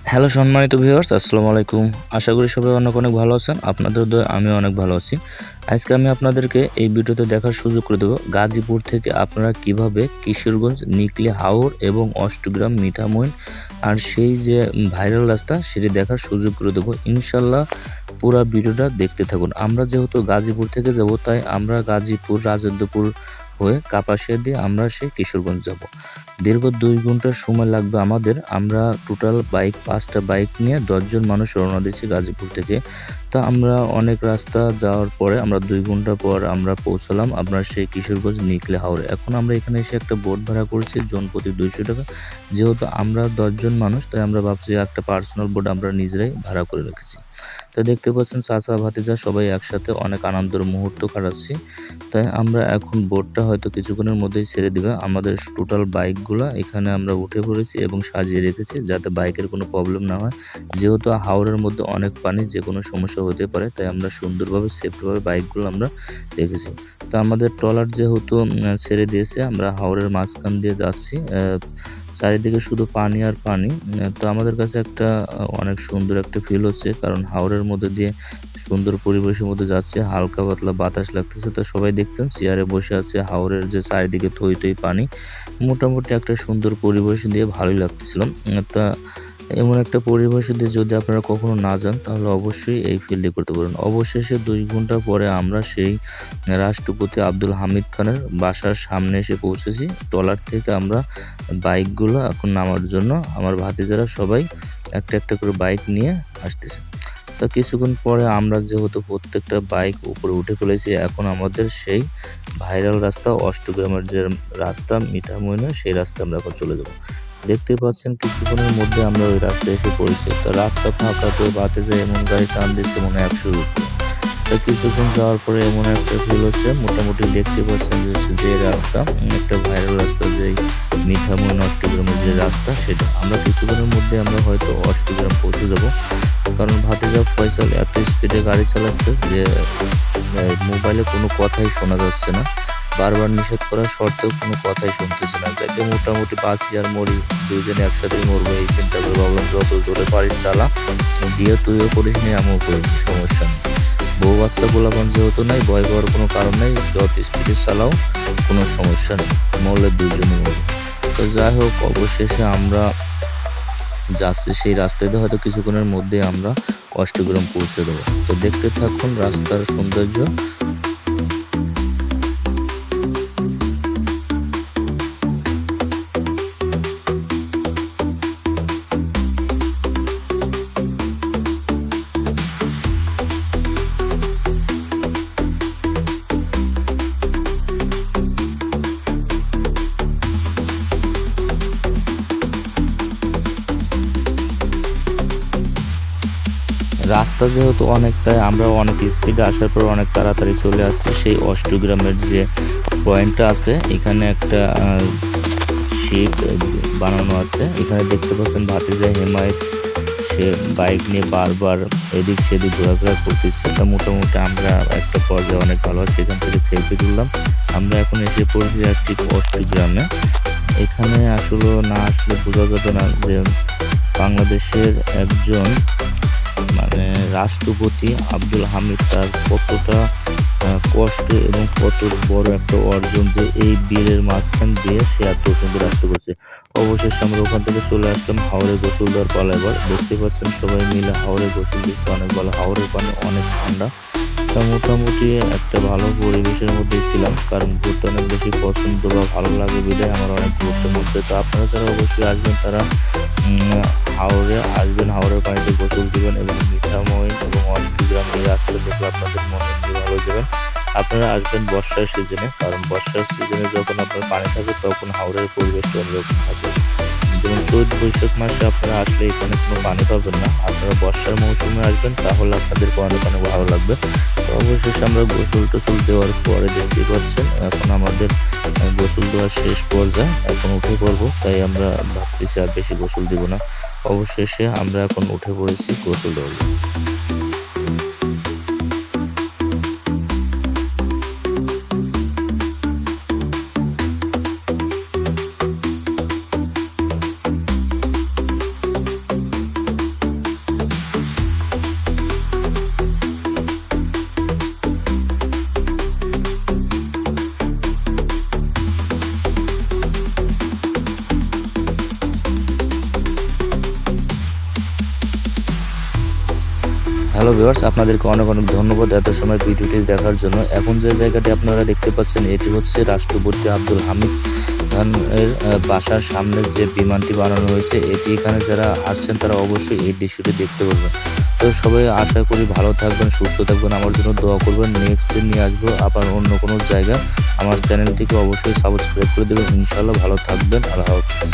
Hello সম্মানিত viewers, আসসালামু আলাইকুম। আশা করি সবাই অনেক অনেক ভালো আছেন। আপনাদের দয়ায় আমিও অনেক ভালো আছি। আজকে আমি আপনাদেরকে এই ভিডিওতে দেখার সুযোগ করে দেব গাজীপুর থেকে আপনারা কিভাবে কিশোরগঞ্জ, নিকলী হাওর এবং অষ্টগ্রাম, মিঠামইন আর সেই যে ভাইরাল রাস্তা সেটি দেখার সুযোগ করে দেব। ইনশাআল্লাহ পুরা ভিডিওটা দেখতে থাকুন। আমরা যেহেতু গাজীপুর থেকে যাব, তাই আমরা গাজীপুর, রাজেন্দ্রপুর হয়ে কাপাসিয়া দিয়ে আমরা সেই কিশোরগঞ্জ যাব। দীর্ঘ 2 ঘন্টা সময় লাগবে আমাদের। আমরা টোটাল 5টা বাইক নিয়ে 10 জন মানুষ রওনা দিয়েছি গাজীপুর থেকে। তো আমরা অনেক রাস্তা যাওয়ার পরে আমরা 2 ঘন্টা পর আমরা পৌঁছালাম আপনার সেই কিশোরগঞ্জ নিকলী হাওরে। এখন আমরা এখানে এসে একটা বোট ভাড়া করেছি জনপ্রতি 200 টাকা। যেহেতু আমরা 10 জন মানুষ, তাই আমরা ভাবছি একটা পার্সোনাল বোট আমরা নিজেরাই ভাড়া করে রেখেছি। তো দেখতে পাচ্ছেন চাচা ভাতিজা সবাই একসাথে অনেক আনন্দের মুহূর্ত কাটাচ্ছি। তাই আমরা এখন বোটটা হয়তো কিছুক্ষণের মধ্যেই ছেড়ে দিবে। আমাদের টোটাল বাইকগুলা এখানে আমরা উঠে পড়েছি এবং সাজিয়ে রেখেছি যাতে বাইকের কোনো প্রবলেম না হয়। যেহেতু হাওরের মধ্যে অনেক পানি, যে কোনো সমস্যা হতে পারে, তাই আমরা সুন্দরভাবে সেফটিভাবে বাইকগুলো আমরা রেখেছি। তো আমাদের ট্রলার যেহেতু ছেড়ে দিয়েছে, আমরা হাওরের মাঝখান দিয়ে যাচ্ছি। চারিদিকে শুধু পানি আর পানি। তো আমাদের কাছে একটা অনেক সুন্দর একটা ফিল হচ্ছে, কারণ হাওরের মধ্যে দিয়ে সুন্দর পরিবেশের মধ্যে যাচ্ছে, হালকা পাতলা বাতাস লাগতেছে। তো সবাই দেখছেন চেয়ারে বসে আছে, হাওরের যে চারিদিকে থই থই পানি, মোটামুটি একটা সুন্দর পরিবেশ দিয়ে ভালোই লাগতেছিল। তা এমন একটা পরিবেশ দিয়ে যদি আপনারা কখনো না যান, তাহলে অবশ্যই এই ফিল্ডে করতে পারেন। অবশেষে 2 ঘন্টা পরে আমরা সেই রাষ্ট্রপতি আব্দুল হামিদ খানের বাসার সামনে এসে পৌঁছেছি। ট্রলার থেকে আমরা বাইকগুলো এখন নামার জন্য আমার ভাতিজারা সবাই একটা একটা করে বাইক নিয়ে আসতেছে। তো কিছুক্ষণ পরে আমরা যেহেতু প্রত্যেকটা বাইক উপরে উঠে ফেলেছি, এখন আমাদের সেই ভাইরাল রাস্তা অষ্টগ্রামের যে রাস্তা মিঠামইনের, সেই রাস্তা আমরা এখন চলে যাব। দেখতে পাচ্ছেন কিছুক্ষণের মধ্যে আমরা ওই রাস্তায় এসে পড়েছি। তো রাস্তা ফাঁকা, তো বাতে যে এমন গাড়ি টান দিচ্ছে মনে হয় 100-র উপরে। তো কিছুক্ষণ যাওয়ার পরে এমন একটা ফিল হচ্ছে, মোটামুটি দেখতে পাচ্ছেন যে রাস্তা, একটা ভাইরাল রাস্তা, যেই মিঠামইন অষ্টগ্রামের যে রাস্তা, সেটা আমরা কিছুক্ষণের মধ্যে আমরা হয়তো অষ্টগ্রাম পৌঁছে যাব। কারণ ভাতিজা ফয়সাল এত স্পিডে গাড়ি চালাচ্ছে যে মোবাইলে কোনো কথাই শোনা যাচ্ছে না। বারবার নিষেধ করা সত্ত্বেও কোনো কথাই শুনতেছে না। যাতে মোটামুটি বাঁচি আর মরি, দুজনে একসাথেই মরবো এই চিন্তা করে ভাবলাম যত জোরে পারিস চালা, দিয়ে তুইও করিস নি আমিও করিনি, সমস্যা নেই। বউ বাচ্চা পোলাপান যেহেতু নাই, ভয় পাওয়ার কোনো কারণ নেই, যত স্পিডে চালাও কোনো সমস্যা নেই, মরলে দুইজনে মরবো। তো যাই হোক, অবশেষে আমরা যাচ্ছি সেই রাস্তাতে, হয়তো কিছুক্ষণের মধ্যে আমরা অষ্টগ্রাম পৌঁছে দেবো। তো দেখতে থাকুন রাস্তার সৌন্দর্য। রাস্তা যেহেতু অনেক, তাই আমরা অনেক স্পিডে আসার পর অনেক তাড়াতাড়ি চলে আসছি সেই অষ্টগ্রামের যে পয়েন্টটা আছে। এখানে একটা শিপ বানানো আছে। এখানে দেখতে পাচ্ছেন ভাতিজা হেমায়েত, সে বাইক নিয়ে বারবার এদিক সেদিক ঘোরাফেরা করতেছে। তা মোটামুটি আমরা একটা পর্যায়ে অনেক ভালো আছে, এখান থেকে সেলফি তুললাম। আমরা এখন এসে পড়েছি একটি অষ্টগ্রামে। এখানে আসলে না আসলে বোঝা যাবে না যে বাংলাদেশের একজন মানে রাষ্ট্রপতি আব্দুল হামিদ তার কতটা কষ্ট এবং কত বড় একটা অর্জন, যে এই বিলের মাঝখান দিয়ে সে এত সুন্দর রাস্তা করছে। অবশেষে আমরা ওখান থেকে চলে আসলাম হাওরে গোসল দেওয়ার পালা। এবার দেখতে পাচ্ছেন সবাই মিলে হাওরে গোসল দিচ্ছে, অনেক ভালো, হাওরের পানি অনেক ঠান্ডা। তা মোটামুটি একটা ভালো পরিবেশের মধ্যেই ছিলাম, কারণ ঘুরতে অনেক বেশি পছন্দ বা ভালো লাগে বিধায় আমার অনেক ঘুরতে মধ্যে। তো আপনারা যারা অবশ্যই আসবেন তারা হাওরে আসবেন, হাওরের পানিতে গোসল দিবেন এবং মিঠামইন এবং অষ্টগ্রাম এই রাস্তা দেখলে আপনাদের মনে ভালো যাবেন। আপনারা আসবেন বর্ষার সিজনে, কারণ বর্ষার সিজনে যখন আপনার পানি থাকে তখন হাওরের পরিবেশটা অন্যরকম থাকে। যেমন চৈত বৈশাখ মাসে আপনারা আসলে এখানে কোনো পানি পাবেন না। আপনারা বর্ষার মৌসুমে আসবেন, তাহলে আপনাদের অনেক অনেক ভালো লাগবে। তো অবশেষে আমরা গোসল টোসল দেওয়ার পরে দেখতে পাচ্ছেন এখন আমাদের গোসল দেওয়ার শেষ পর্যায়ে, এখন উঠে পড়বো। তাই আমরা ভাবতেছি আর বেশি গোসল দিব না। অবশেষে আমরা এখন উঠে পড়েছি গোসল দেওয়ার জন্য। হ্যালো ভিউয়ার্স, আপনাদেরকে অনেক অনেক ধন্যবাদ এত সময় ভিডিওটি দেখার জন্য। এখন যে জায়গাটি আপনারা দেখতে পাচ্ছেন এটি হচ্ছে রাষ্ট্রপতি আব্দুল হামিদ খানের বাসার সামনে যে বিমানটি বানানো হয়েছে, এটি এখানে যারা আসছেন তারা অবশ্যই এই দৃশ্যটি দেখতে পারবেন। তো সবাই আশা করি ভালো থাকবেন, সুস্থ থাকবেন, আমার জন্য দোয়া করবেন। নেক্সট দিন নিয়ে আসবো আবার অন্য কোনো জায়গা। আমার চ্যানেলটিকে অবশ্যই সাবস্ক্রাইব করে দেবেন। ইনশাআল্লাহ ভালো থাকবেন। আল্লাহ হাফেজ।